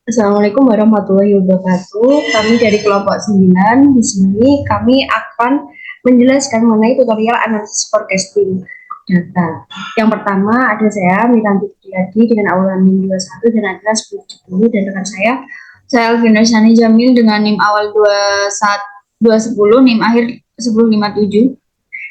Assalamualaikum warahmatullahi wabarakatuh. Kami dari kelompok 9. Di sini kami akan menjelaskan mengenai tutorial analisis forecasting data. Yang pertama ada saya, Miranti Triadi dengan awalan NIM 21 dan adalah 1070 dan rekan saya Alvina Shani Jamil dengan NIM awal 210, NIM akhir 1057.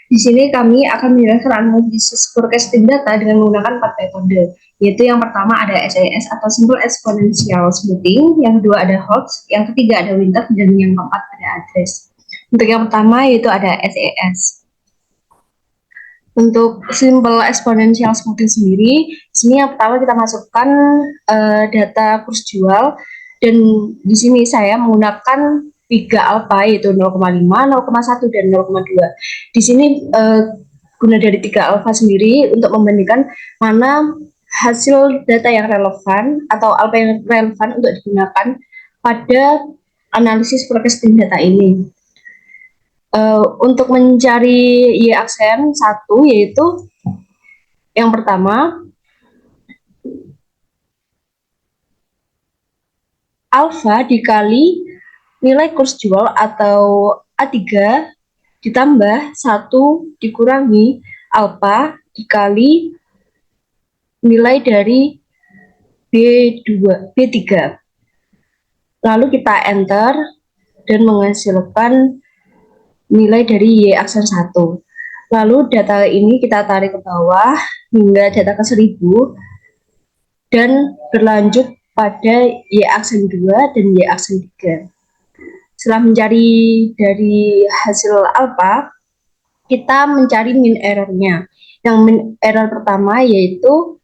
Di sini kami akan menjelaskan analisis forecasting data dengan menggunakan 4 metode, yaitu yang pertama ada SAS atau Simple Exponential Smoothing, yang kedua ada Hodge, yang ketiga ada Winters, dan yang keempat ada Address. Untuk yang pertama yaitu ada SAS. Untuk Simple Exponential Smoothing sendiri, di sini yang pertama kita masukkan data kurs jual, dan di sini saya menggunakan 3 alfa yaitu 0,5, 0,1 dan 0,2. Di sini guna dari 3 alfa sendiri untuk membandingkan mana hasil data yang relevan atau alfa yang relevan untuk digunakan pada analisis forecasting data ini. Untuk mencari Y aksen 1 yaitu yang pertama alfa dikali nilai kurs jual atau A3 ditambah 1 dikurangi alfa dikali nilai dari B3. Lalu kita enter dan menghasilkan nilai dari Y aksen 1. Lalu data ini kita tarik ke bawah hingga data ke 1000 dan berlanjut pada Y aksen 2 dan Y aksen 3. Setelah mencari dari hasil alfa, kita mencari mean error-nya. Yang mean error pertama yaitu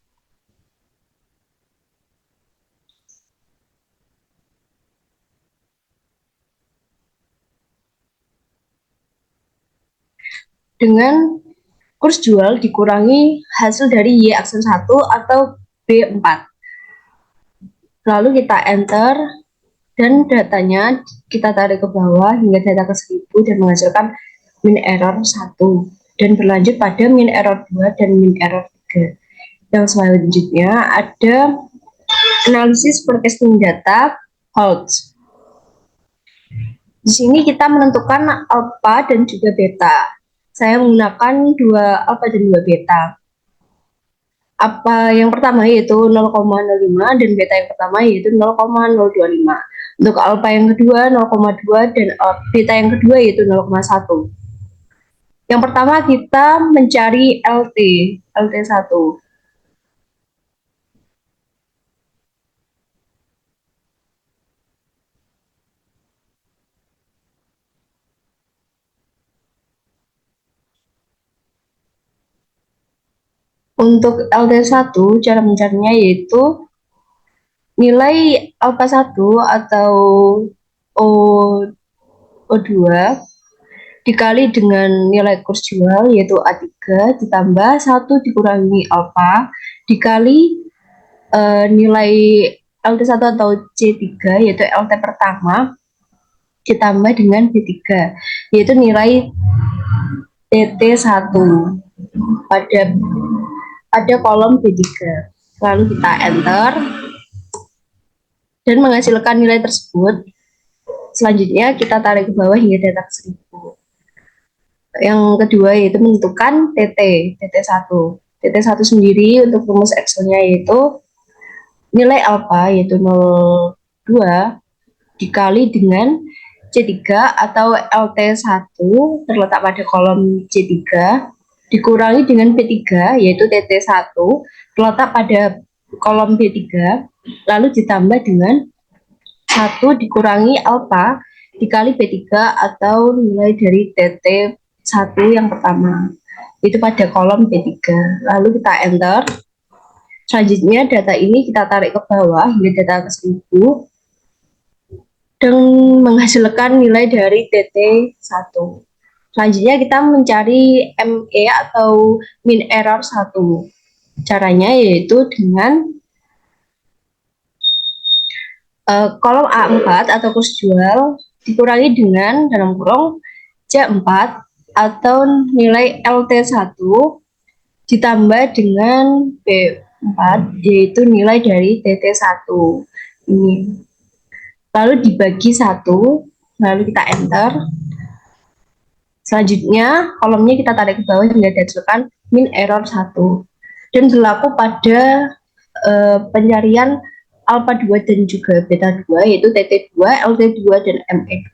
dengan kurs jual dikurangi hasil dari Y aksen 1 atau B4. Lalu kita enter dan datanya kita tarik ke bawah hingga data ke 1000 dan menghasilkan mean error 1 dan berlanjut pada mean error 2 dan mean error 3. Yang selanjutnya ada analisis forecasting data Hodge. Di sini kita menentukan alpha dan juga beta. Saya menggunakan 2 alpha dan 2 beta. Apa yang pertama yaitu 0,05 dan beta yang pertama yaitu 0,025. Untuk alpha yang kedua 0,2 dan beta yang kedua yaitu 0,1. Yang pertama kita mencari LT1. Untuk LT1 cara mencarinya yaitu nilai alpha 1 atau O2 dikali dengan nilai kurs jual yaitu A3 ditambah 1 dikurangi alpha dikali nilai LT1 atau C3 yaitu LT pertama ditambah dengan B3 yaitu nilai TT1 pada kolom B3. Lalu kita enter dan menghasilkan nilai tersebut. Selanjutnya kita tarik ke bawah hingga data ke 1000. Yang kedua yaitu menentukan TT1. TT1 sendiri untuk rumus Excel-nya yaitu nilai alpha yaitu 0,2 dikali dengan C3 atau LT1 terletak pada kolom C3 dikurangi dengan B3 yaitu TT1 terletak pada kolom B3 lalu ditambah dengan 1 dikurangi alpha dikali B3 atau nilai dari TT1 yang pertama itu pada kolom B3. Lalu kita enter. Selanjutnya data ini kita tarik ke bawah hingga data ke 1000 dan menghasilkan nilai dari TT1. Selanjutnya kita mencari ME atau mean error 1. Caranya yaitu dengan kolom A4 atau kurs jual dikurangi dengan dalam kurung C4 atau nilai LT1 ditambah dengan B4 yaitu nilai dari TT1. ini. Lalu dibagi 1, lalu kita enter. Selanjutnya kolomnya kita tarik ke bawah hingga dihasilkan min error 1. Dan berlaku pada pencarian alpha 2 dan juga beta 2, yaitu TT2, LT2, dan ME2.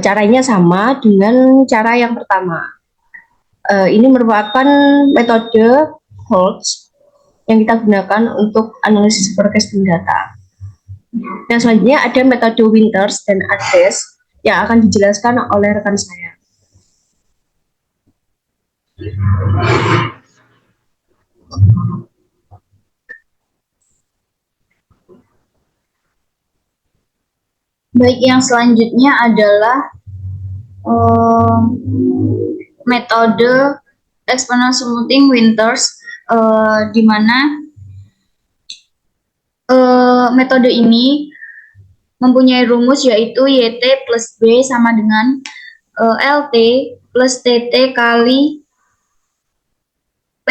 Caranya sama dengan cara yang pertama. Ini merupakan metode Holtz yang kita gunakan untuk analisis forecasting data. Nah, selanjutnya ada metode Winters dan Ades yang akan dijelaskan oleh rekan saya. Baik, yang selanjutnya adalah metode exponential smoothing Winters, di mana metode ini mempunyai rumus yaitu YT plus B sama dengan LT plus TT kali P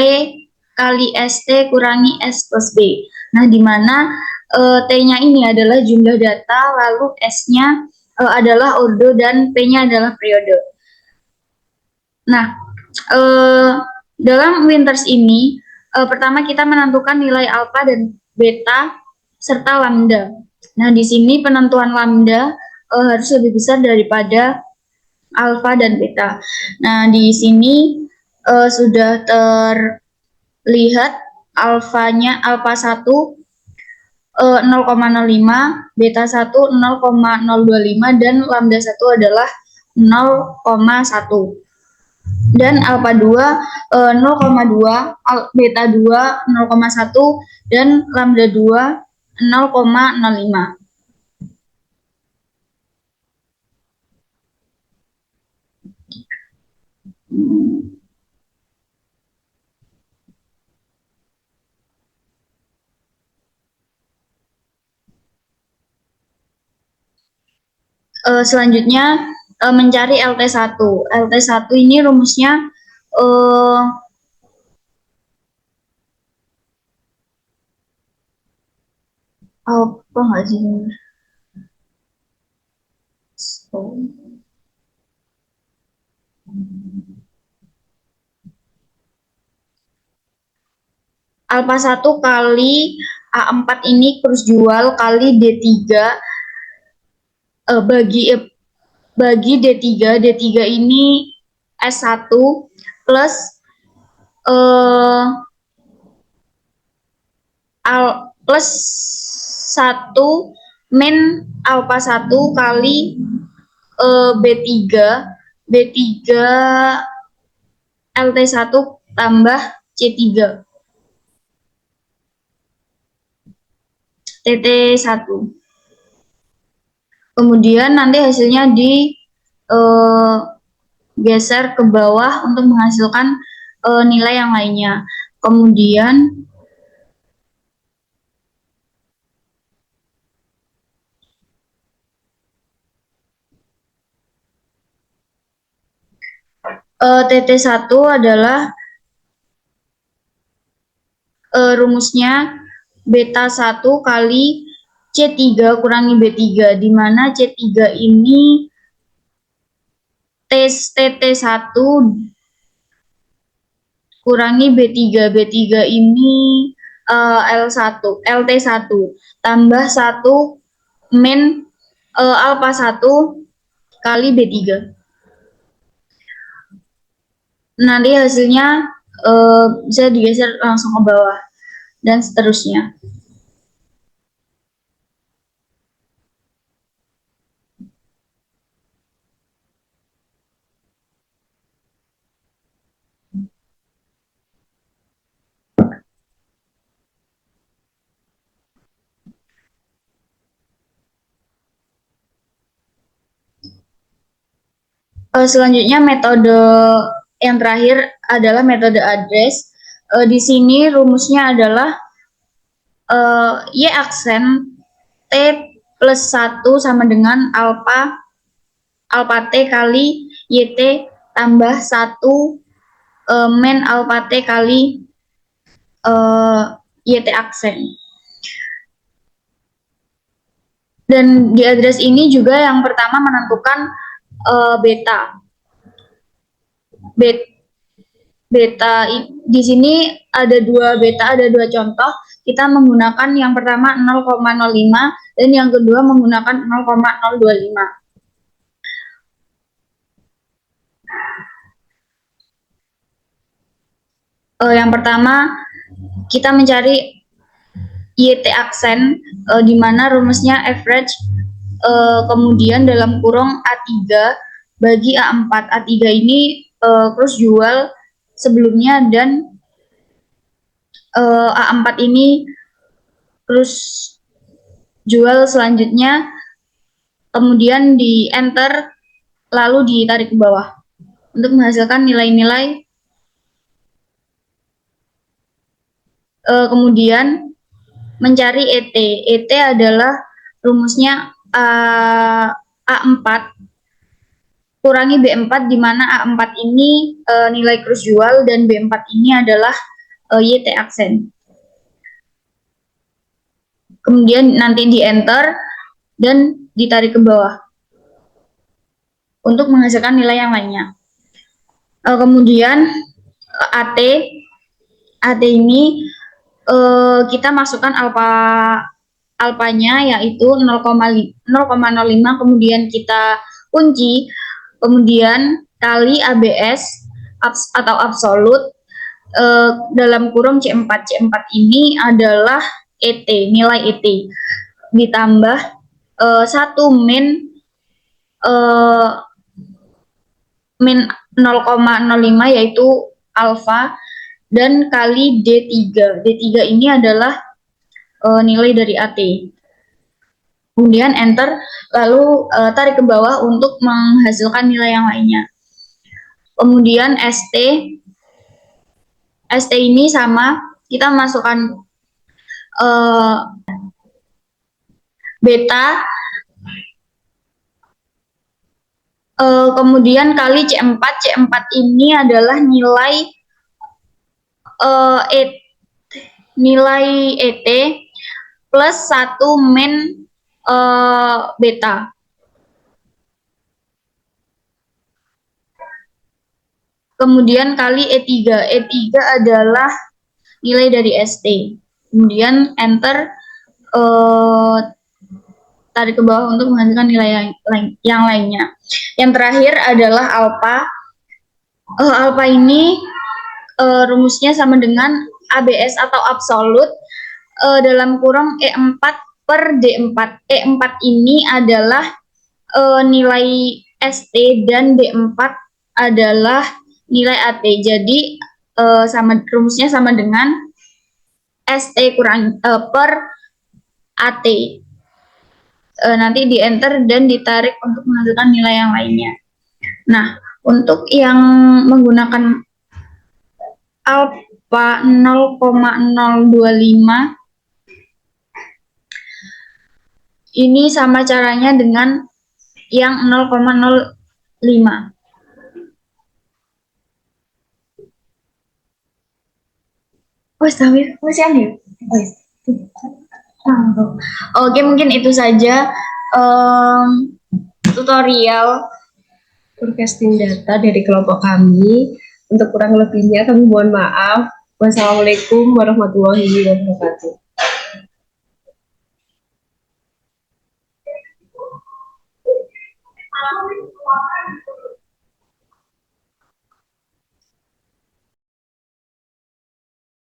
kali ST kurangi S plus B. Nah, di mana T-nya ini adalah jumlah data, lalu S-nya adalah ordo, dan P-nya adalah periode. Nah, dalam Winters ini, pertama kita menentukan nilai alfa dan beta serta lambda. Nah, di sini penentuan lambda harus lebih besar daripada alfa dan beta. Nah, di sini sudah terlihat alfanya alfa 1 0,05, beta 1 0,025, dan lambda 1 adalah 0,1. Dan alfa 2 0,2, beta 2 0,1, dan lambda 2 0,05. Selanjutnya mencari LT1. LT1 ini rumusnya apa nggak sih? Alpha 1 kali A4 ini terus jual kali D3 bagi D3. D3 ini S1 plus plus 1 min alpha 1 kali B3 LT1 tambah C3 TT1. Kemudian nanti hasilnya geser ke bawah untuk menghasilkan nilai yang lainnya. Kemudian TT1 adalah rumusnya beta 1 kali C3 kurangi B3, di mana C3 ini TT1 kurangi B3. B3 ini LT1 tambah 1 min alpha 1 kali B3. Nanti hasilnya bisa digeser langsung ke bawah dan seterusnya. Selanjutnya metode yang terakhir adalah metode address. Di sini rumusnya adalah Y aksen T plus 1 sama dengan alpha T kali YT tambah 1 min alpha T kali YT aksen. Dan di address ini juga yang pertama menentukan beta. Beta di sini ada dua beta, ada dua contoh. Kita menggunakan yang pertama 0,05 dan yang kedua menggunakan 0,025. Yang pertama kita mencari YT aksen, di mana rumusnya average, kemudian dalam kurung A3 bagi A4. A3 ini cross jual sebelumnya dan A4 ini cross jual selanjutnya, kemudian di enter lalu ditarik ke bawah untuk menghasilkan nilai-nilai. Kemudian mencari ET. ET adalah rumusnya A4 kurangi B4, di mana A4 ini nilai cross jual dan B4 ini adalah YT aksen. Kemudian nanti di enter dan ditarik ke bawah untuk menghasilkan nilai yang lainnya. Kemudian AT ini kita masukkan alpanya yaitu 0,05, kemudian kita kunci, kemudian kali ABS atau absolut dalam kurung C4. C4 ini adalah ET, nilai ET ditambah 1 min 0,05 yaitu alfa dan kali D3. D3 ini adalah nilai dari AT. Kemudian enter, lalu tarik ke bawah untuk menghasilkan nilai yang lainnya. Kemudian ST ini sama, kita masukkan beta, kemudian kali C4. C4 ini adalah nilai nilai ET plus 1 min beta. Kemudian kali E3. E3 adalah nilai dari ST. Kemudian enter, tarik ke bawah untuk menghasilkan nilai yang lainnya. Yang terakhir adalah alpha. Alpha ini rumusnya sama dengan ABS atau absolut dalam kurung E4 per D4. E4 ini adalah nilai ST dan D4 adalah nilai AT. Jadi rumusnya sama dengan ST kurang per AT. Nanti di enter dan ditarik untuk menghasilkan nilai yang lainnya. Nah, untuk yang menggunakan alpha 0,025 ini sama caranya dengan yang 0,05. Oke, mungkin itu saja tutorial forecasting data dari kelompok kami. Untuk kurang lebihnya kami mohon maaf. Wassalamualaikum warahmatullahi wabarakatuh.